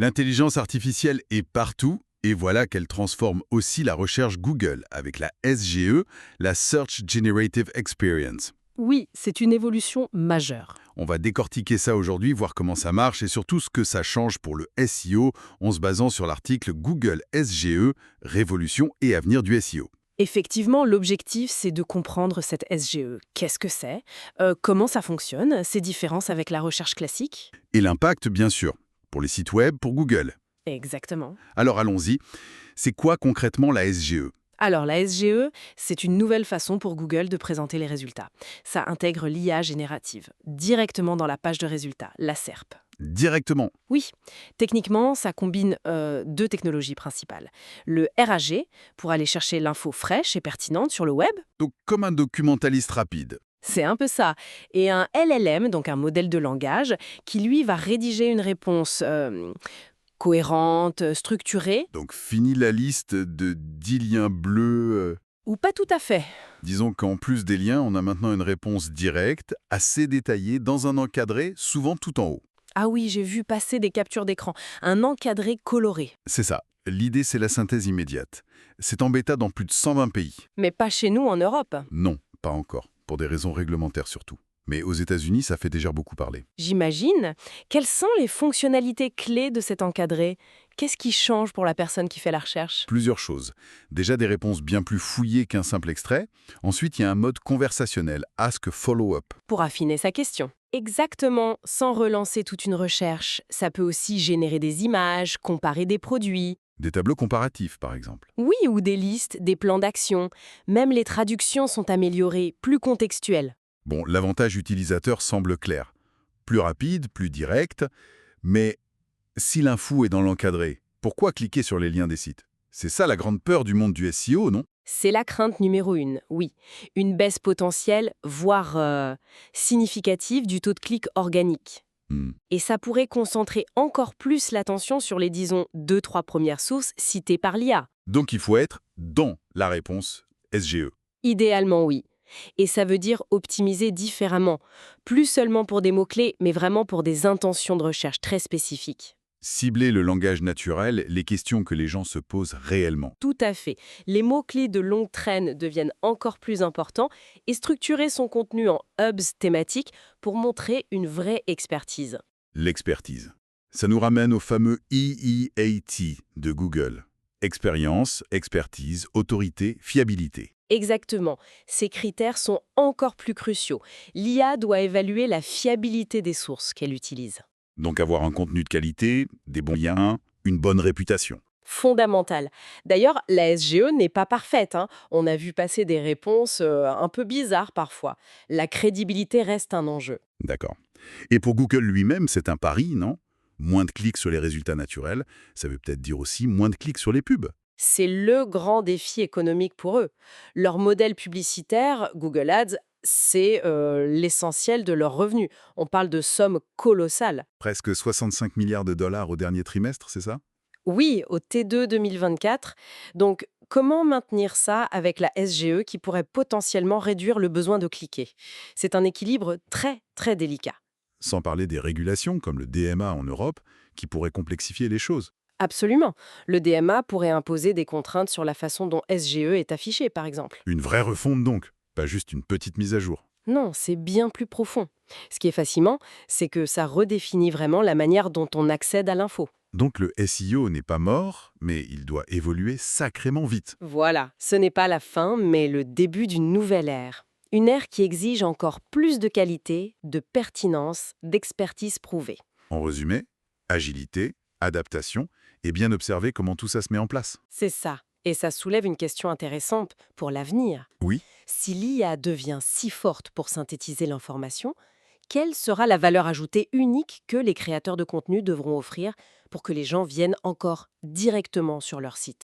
L'intelligence artificielle est partout et voilà qu'elle transforme aussi la recherche Google avec la SGE, la Search Generative Experience. Oui, c'est une évolution majeure. On va décortiquer ça aujourd'hui, voir comment ça marche et surtout ce que ça change pour le SEO en se basant sur l'article Google SGE, révolution et avenir du SEO. Effectivement, l'objectif, c'est de comprendre cette SGE. Qu'est-ce que c'est? Comment ça fonctionne? Ses différences avec la recherche classique? Et l'impact, bien sûr, pour les sites web, pour Google. Exactement. Alors allons-y, c'est quoi concrètement la SGE? Alors, la SGE, c'est une nouvelle façon pour Google de présenter les résultats. Ça intègre l'IA générative, directement dans la page de résultats, la SERP. Directement. Oui, techniquement, ça combine deux technologies principales. Le RAG, pour aller chercher l'info fraîche et pertinente sur le web, Donc comme un documentaliste rapide. c'est un peu ça, et un LLM, donc un modèle de langage, qui lui va rédiger une réponse cohérente, structurée, Donc fini la liste de 10 liens bleus. ou pas tout à fait. Disons qu'en plus des liens, on a maintenant une réponse directe, assez détaillée, dans un encadré, souvent tout en haut. Ah oui, j'ai vu passer des captures d'écran, un encadré coloré. C'est ça. L'idée, c'est la synthèse immédiate. C'est en bêta dans plus de 120 pays. Mais pas chez nous en Europe. Non, pas encore, pour des raisons réglementaires surtout. Mais aux États-Unis, ça fait déjà beaucoup parler. J'imagine. Quelles sont les fonctionnalités clés de cet encadré? Qu'est-ce qui change pour la personne qui fait la recherche? Plusieurs choses. Déjà des réponses bien plus fouillées qu'un simple extrait. Ensuite, il y a un mode conversationnel, Ask Follow-up. Pour affiner sa question. Exactement, sans relancer toute une recherche. Ça peut aussi générer des images, comparer des produits. Des tableaux comparatifs, par exemple. Oui, ou des listes, des plans d'action. Même les traductions sont améliorées, plus contextuelles. Bon, l'avantage utilisateur semble clair. Plus rapide, plus direct, mais si l'info est dans l'encadré, pourquoi cliquer sur les liens des sites? C'est ça la grande peur du monde du SEO, non? C'est la crainte numéro 1, oui. Une baisse potentielle, voire significative du taux de clic organique. Hmm. Et ça pourrait concentrer encore plus l'attention sur les, disons, 2-3 premières sources citées par l'IA. Donc il faut être dans la réponse SGE. Idéalement, oui. Et ça veut dire optimiser différemment. Plus seulement pour des mots-clés, mais vraiment pour des intentions de recherche très spécifiques. Cibler le langage naturel, les questions que les gens se posent réellement. Tout à fait. Les mots-clés de longue traîne deviennent encore plus importants et structurer son contenu en hubs thématiques pour montrer une vraie expertise. L'expertise. Ça nous ramène au fameux EEAT de Google. Expérience, expertise, autorité, fiabilité. Exactement. Ces critères sont encore plus cruciaux. L'IA doit évaluer la fiabilité des sources qu'elle utilise. Donc avoir un contenu de qualité, des bons liens, une bonne réputation. Fondamental. D'ailleurs, la SGE n'est pas parfaite, hein. On a vu passer des réponses un peu bizarres parfois. La crédibilité reste un enjeu. D'accord. Et pour Google lui-même, c'est un pari, non? Moins de clics sur les résultats naturels, ça veut peut-être dire aussi moins de clics sur les pubs. C'est le grand défi économique pour eux. Leur modèle publicitaire, Google Ads, c'est l'essentiel de leurs revenus. On parle de sommes colossales. Presque 65 milliards de dollars au dernier trimestre, c'est ça? Oui, au T2 2024. Donc, comment maintenir ça avec la SGE qui pourrait potentiellement réduire le besoin de cliquer? C'est un équilibre très, très délicat. Sans parler des régulations comme le DMA en Europe, qui pourraient complexifier les choses. Absolument. Le DMA pourrait imposer des contraintes sur la façon dont SGE est affiché, par exemple. Une vraie refonte donc, pas juste une petite mise à jour. Non, c'est bien plus profond. Ce qui est fascinant, c'est que ça redéfinit vraiment la manière dont on accède à l'info. Donc le SEO n'est pas mort, mais il doit évoluer sacrément vite. Voilà, ce n'est pas la fin, mais le début d'une nouvelle ère. Une ère qui exige encore plus de qualité, de pertinence, d'expertise prouvée. En résumé, agilité, adaptation, et bien observer comment tout ça se met en place. C'est ça. Et ça soulève une question intéressante pour l'avenir. Oui, Si l'IA devient si forte pour synthétiser l'information, quelle sera la valeur ajoutée unique que les créateurs de contenu devront offrir pour que les gens viennent encore directement sur leur site?